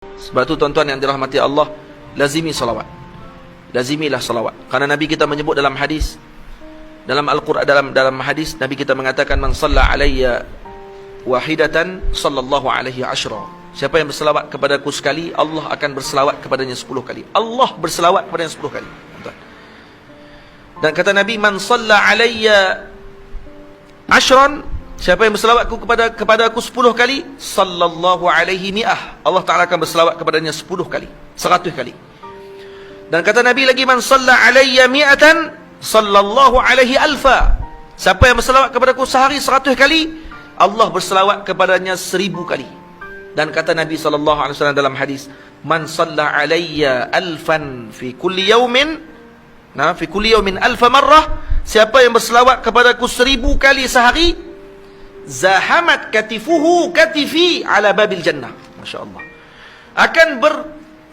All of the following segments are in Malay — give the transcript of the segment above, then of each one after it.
Sebab tu tuan-tuan yang dirahmati Allah, lazimi salawat. Lazimilah salawat. Karena Nabi kita menyebut dalam hadis, dalam Al-Quran, dalam hadis Nabi kita mengatakan, man shalla alayya wahidatan sallallahu alaihi ashra. Siapa yang berselawat kepadaku sekali, Allah akan berselawat kepadanya 10 kali. Allah berselawat kepadanya 10 kali. Dan kata Nabi, man shalla alayya ashran, siapa yang berselawat kepadaku 10 kali, sallallahu alaihi mi'ah, Allah Ta'ala akan berselawat kepadanya 10 kali, 100 kali. Dan kata Nabi lagi, man shalla alayya mi'atan sallallahu alaihi alfa, siapa yang berselawat kepadaku sehari 100 kali, Allah berselawat kepadanya 1000 kali. Dan kata Nabi SAW dalam hadis, man shalla alayya alfan fi kulli yawmin, fi kulli yawmin alfa marrah, siapa yang berselawat kepadaku 1000 kali sehari, zahamat katifuhu katifi ala babil jannah. Masya Allah, akan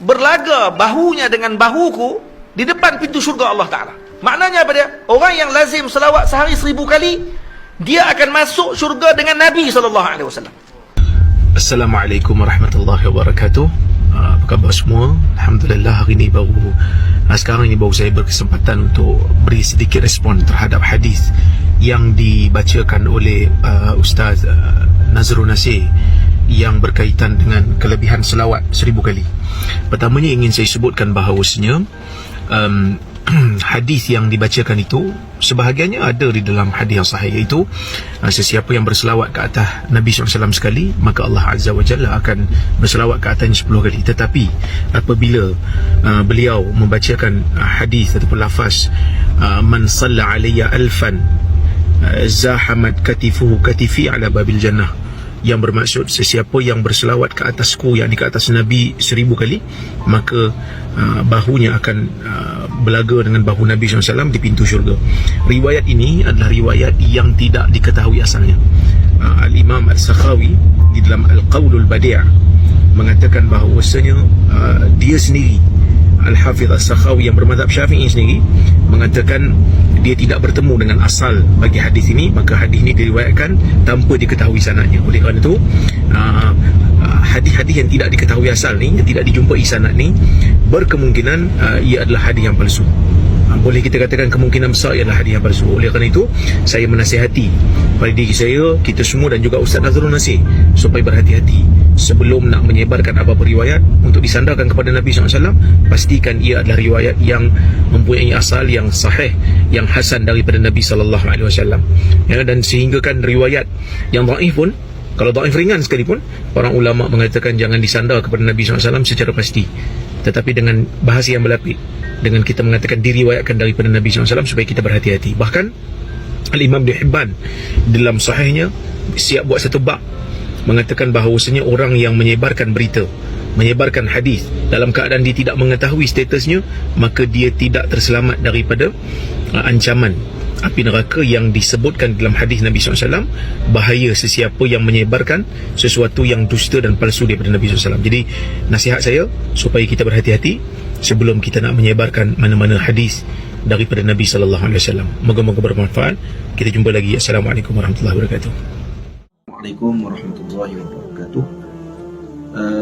berlaga bahunya dengan bahuku di depan pintu syurga Allah Ta'ala. Maknanya apa dia? Orang yang lazim selawat sehari 1000 kali, dia akan masuk syurga dengan Nabi SAW. Assalamualaikum warahmatullahi wabarakatuh. Apa khabar semua? Alhamdulillah, hari ini sekarang ini baru saya berkesempatan untuk beri sedikit respon terhadap hadis yang dibacakan oleh Ustaz Nazrul Nasir yang berkaitan dengan kelebihan selawat 1000 kali. Pertamanya ingin saya sebutkan bahawasanya hadis yang dibacakan itu sebahagiannya ada di dalam hadis yang sahih, iaitu sesiapa yang berselawat ke atas Nabi SAW sekali, maka Allah Azza wa Jalla akan berselawat ke atasnya 10 kali. Tetapi apabila beliau membacakan hadis ataupun lafaz man shalla alayya alfan zahamat katifuhu katifi ala babil jannah, yang bermaksud sesiapa yang berselawat ke atasku, yakni ke atas Nabi 1000 kali, maka bahunya akan belaga dengan bahu Nabi SAW di pintu syurga. Riwayat ini adalah riwayat yang tidak diketahui asalnya. Al-Imam Al-Sakhawi di dalam Al-Qawlul Badi' mengatakan bahawasanya dia sendiri, Al-Hafidh Al-Sakhawi yang bermadzhab Syafi'i sendiri, mengatakan dia tidak bertemu dengan asal bagi hadis ini, maka hadis ini diriwayatkan tanpa diketahui sanadnya. Oleh kerana itu, hadis-hadis yang tidak diketahui asal ni, yang tidak dijumpai sanad ni, berkemungkinan ia adalah hadis yang palsu. Boleh kita katakan kemungkinan besar ialah hadis yang palsu. Oleh kerana itu, saya menasihati pada diri saya, kita semua dan juga Ustaz Nazrul Nasir supaya berhati-hati sebelum nak menyebarkan apa-apa riwayat untuk disandarkan kepada Nabi SAW. Pastikan ia adalah riwayat yang mempunyai asal yang sahih, yang hasan daripada Nabi SAW. Ya, dan sehinggakan riwayat yang dhaif pun, kalau dhaif ringan sekalipun, para ulama mengatakan jangan disandar kepada Nabi SAW secara pasti, tetapi dengan bahasa yang berlapik, dengan kita mengatakan diriwayatkan daripada Nabi SAW, supaya kita berhati-hati. Bahkan Al-Imam Ibn Hibban dalam sahihnya siap buat satu bab mengatakan bahawasanya orang yang menyebarkan berita, menyebarkan hadis dalam keadaan dia tidak mengetahui statusnya, maka dia tidak terselamat daripada ancaman api neraka yang disebutkan dalam hadis Nabi SAW. Bahaya sesiapa yang menyebarkan sesuatu yang dusta dan palsu daripada Nabi SAW. Jadi nasihat saya supaya kita berhati-hati sebelum kita nak menyebarkan mana-mana hadis daripada Nabi SAW. Moga-moga bermanfaat. Kita jumpa lagi. Assalamualaikum warahmatullahi wabarakatuh. Assalamualaikum warahmatullahi wabarakatuh.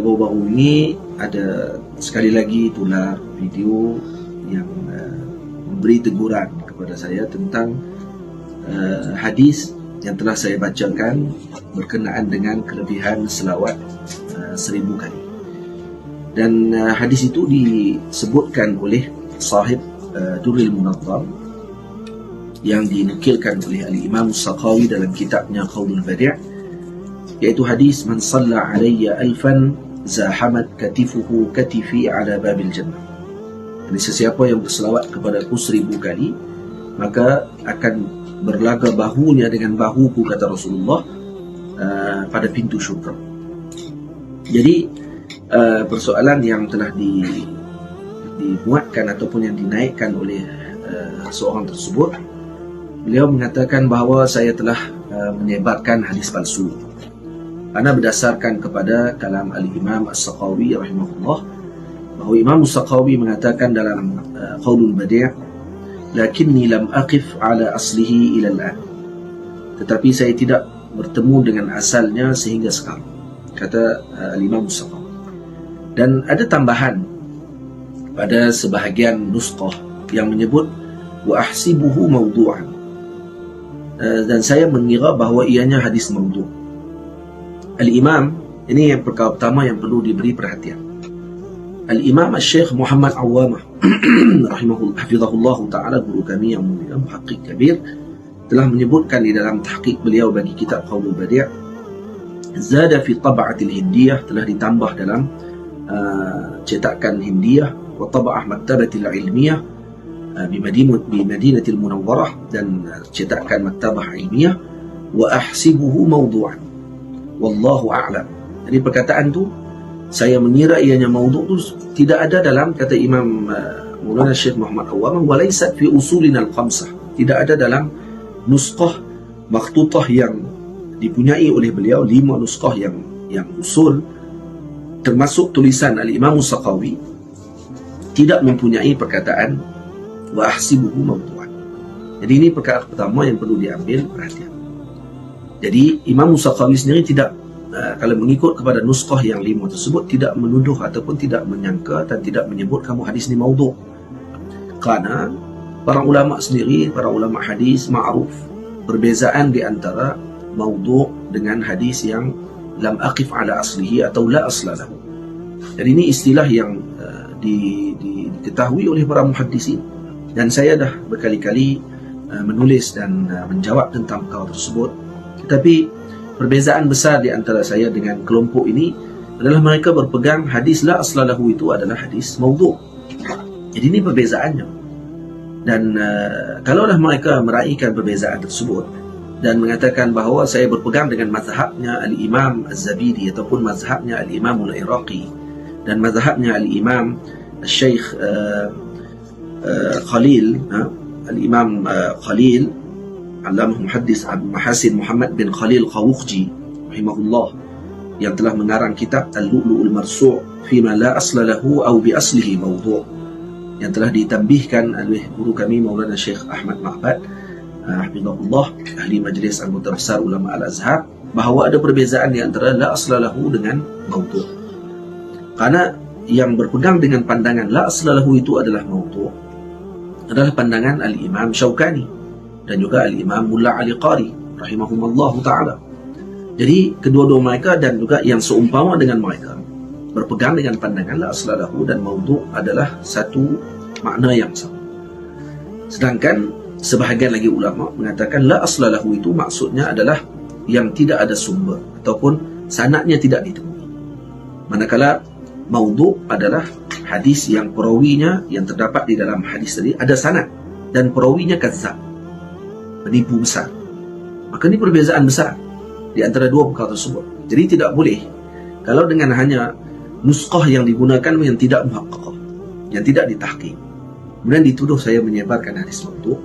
Baru-baru ini ada sekali lagi tular video yang memberi teguran kepada saya tentang hadis yang telah saya bacakan berkenaan dengan kelebihan selawat 1000 kali. Dan hadis itu disebutkan oleh sahib Durrul Munazzam yang dinukilkan oleh Al-Imam As-Sakhawi dalam kitabnya Qawlul Badi', iaitu hadis man shalla alayya alfan zahamat katifuhu katifi ala babil jannah. Jadi sesiapa yang berselawat kepada aku 1000 kali, maka akan berlaga bahunya dengan bahuku, kata Rasulullah, pada pintu syurga. Jadi persoalan yang telah dimuatkan ataupun yang dinaikkan oleh seorang tersebut, beliau mengatakan bahawa saya telah menyebarkan hadis palsu. Ana berdasarkan kepada kalam Al-Imam As-Sakhawi rahimahullah, bahawa Imam As-Sakhawi mengatakan dalam Qawlul Badi' lakinni lam aqif ala aslihi ila al-an, tetapi saya tidak bertemu dengan asalnya sehingga sekarang, kata Al-Imam As-Sakhawi. Dan ada tambahan pada sebahagian nusqah yang menyebut wa ahsibuhu mawdu'an, dan saya mengira bahawa ianya hadis maudhu'. Al-Imam, ini yang perkara pertama yang perlu diberi perhatian. Al-Imam Al-Syekh Muhammad Awwamah hafizahullah ta'ala, guru kami yang mulia, muhaqqiq kabir, telah menyebutkan di dalam tahqiq beliau bagi kitab Qaulul Badi', zada fi tab'atil Hindiyah, telah ditambah dalam cetakan Hindiyah, wa tab'ah maktabatil ilmiyah bi Madinatil Munawwarah, dan cetakan maktabah ilmiah, wa ahsibuhu mawdu'an wallahu a'lam. Jadi perkataan tu, saya mengira ianya maudhu' tu tidak ada dalam, kata Imam Maulana Syekh Muhammad Awwamah, walaysat fi usulina al-khamsah, tidak ada dalam nusqah makhtutah yang dipunyai oleh beliau, 5 nusqah yang usul, termasuk tulisan Al-Imam As-Saqawi, tidak mempunyai perkataan wa ahsibuhu mawdu'an. Jadi ini perkara pertama yang perlu diambil perhatian. Jadi Imam As-Saqawi sendiri tidak, kalau mengikut kepada nusqah yang 5 tersebut, tidak menuduh ataupun tidak menyangka dan tidak menyebut kamu hadis ni maudhu'. Kerana para ulama sendiri, para ulama hadis ma'ruf perbezaan di antara maudhu' dengan hadis yang lam aqif ala aslihi atau la asla lahu. Jadi ini istilah yang diketahui oleh para muhaddisin, dan saya dah berkali-kali menulis dan menjawab tentang perkara tersebut. Tetapi perbezaan besar di antara saya dengan kelompok ini adalah mereka berpegang hadis la asla lahu itu adalah hadis maudhu'. Jadi ini perbezaannya. Dan kalaulah mereka meraihkan perbezaan tersebut dan mengatakan bahawa saya berpegang dengan mazhabnya Al-Imam Az-Zabidi ataupun mazhabnya Al-Imam Al-Iraqi dan mazhabnya Al-Imam Al-Syekh Khalil, Al-Imam Khalil Allamah Muhaddis Abu Mahasin Muhammad bin Khalil Khawukhji rahimahullah, yang telah mengarang kitab Al-Lu'lu'ul Marsu' fima la asla lahu aw bi aslihi mawdu', yang telah ditambihkan oleh guru kami Maulana Syekh Ahmad Ma'bad hafizahullah, ahli majlis anggota besar ulama Al-Azhar, bahawa ada perbezaan di antara la asla lahu dengan maudhu'. Karena yang berpegang dengan pandangan la asla lahu itu adalah maudhu' adalah pandangan Al-Imam Syaukani dan juga Al-Imam Mulla Ali Qari rahimahumallahu ta'ala. Jadi kedua-dua mereka dan juga yang seumpama dengan mereka berpegang dengan pandangan la asla lahu dan maudhu' adalah satu makna yang sama. Sedangkan sebahagian lagi ulama mengatakan la asla lahu itu maksudnya adalah yang tidak ada sumber ataupun sanadnya tidak ditemui. Manakala maudhu' adalah hadis yang perawinya yang terdapat di dalam hadis tadi ada sanad dan perawinya kazzab, penipu besar. Maka ini perbezaan besar di antara dua perkara tersebut. Jadi tidak boleh kalau dengan hanya nusqah yang digunakan yang tidak muhaqqaqah, yang tidak ditahqiq, kemudian dituduh saya menyebarkan hadis maudhu'.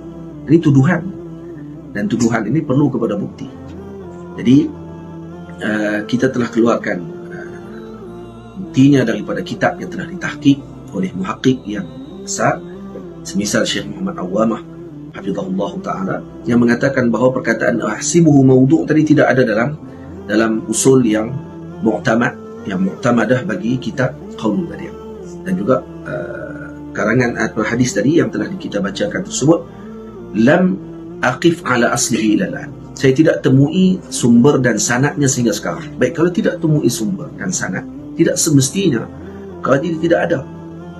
Ini tuduhan, dan tuduhan ini perlu kepada bukti. Jadi kita telah keluarkan buktinya daripada kitab yang telah ditahqiq oleh muhaqqiq yang besar, semisal Syekh Muhammad Awwamah hafizahullah ta'ala, yang mengatakan bahawa perkataan ahsibuhu mawdu' tadi tidak ada dalam usul yang mu'tamadah bagi kitab Qaulul Badi'. Dan juga karangan atau hadis tadi yang telah kita bacakan tersebut, lam aqif ala aslihi ilalan, saya tidak temui sumber dan sanadnya sehingga sekarang. Baik, kalau tidak temui sumber dan sanad, tidak semestinya kalau tidak ada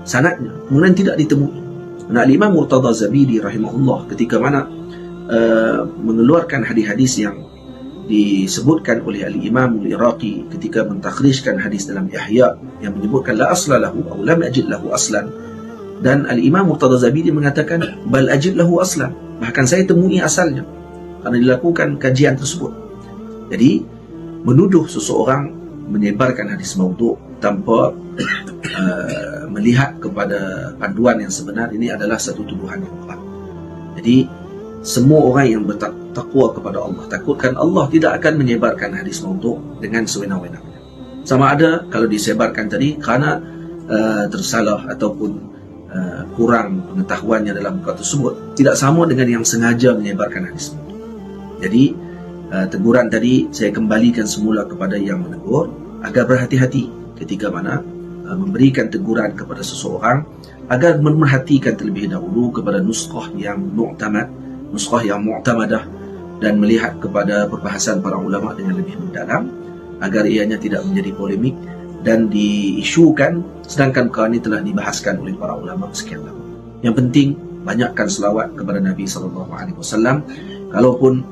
sanadnya kemudian tidak ditemui. Al-Imam Murtada Zabidi rahimahullah ketika mana mengeluarkan hadis-hadis yang disebutkan oleh Al-Imam Al-Iraqi ketika mentakhrijkan hadis dalam Ihya yang menyebutkan la asla lahu atau lam ajid lahu aslan, dan Al-Imam Murtada Zabidi mengatakan bal ajid lahu aslan, bahkan saya temui asalnya kerana dilakukan kajian tersebut. Jadi menuduh seseorang menyebarkan hadis maudhu' tanpa melihat kepada panduan yang sebenar, ini adalah satu tuduhan yang berat. Jadi semua orang yang bertakwa kepada Allah, takutkan Allah, tidak akan menyebarkan hadis maudhu' dengan sewenang-wenangnya. Sama ada kalau disebarkan tadi kerana tersalah ataupun kurang pengetahuannya dalam perkara tersebut, tidak sama dengan yang sengaja menyebarkan hadis maudhu'. Jadi teguran tadi saya kembalikan semula kepada yang menegur agar berhati-hati ketika mana memberikan teguran kepada seseorang agar memerhatikan terlebih dahulu kepada nuskhah yang mu'tamad, nuskhah yang mu'tamadah, dan melihat kepada perbahasan para ulama dengan lebih mendalam agar ianya tidak menjadi polemik dan diisukan sedangkan perkara ini telah dibahaskan oleh para ulama sekian lama. Yang penting banyakkan selawat kepada Nabi SAW. Kalaupun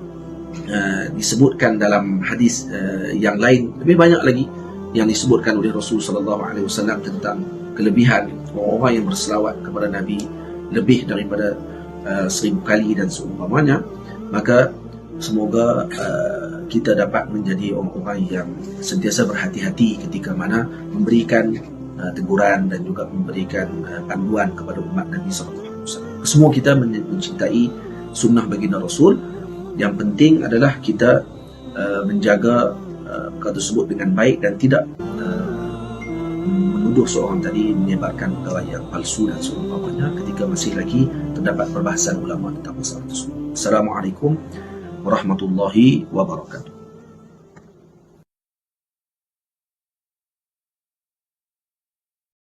disebutkan dalam hadis yang lain lebih banyak lagi yang disebutkan oleh Rasul SAW tentang kelebihan orang-orang yang berselawat kepada Nabi lebih daripada 1000 kali dan seumpamanya, maka semoga kita dapat menjadi orang-orang yang sentiasa berhati-hati ketika mana memberikan teguran dan juga memberikan panduan kepada umat Nabi SAW. Semua kita mencintai sunnah baginda Rasul. Yang penting adalah kita menjaga perkara tersebut dengan baik dan tidak menuduh seorang tadi menyebarkan perkara yang palsu dan seumpamanya ketika masih lagi terdapat perbahasan ulama tentang masalah tersebut. Assalamualaikum warahmatullahi wabarakatuh.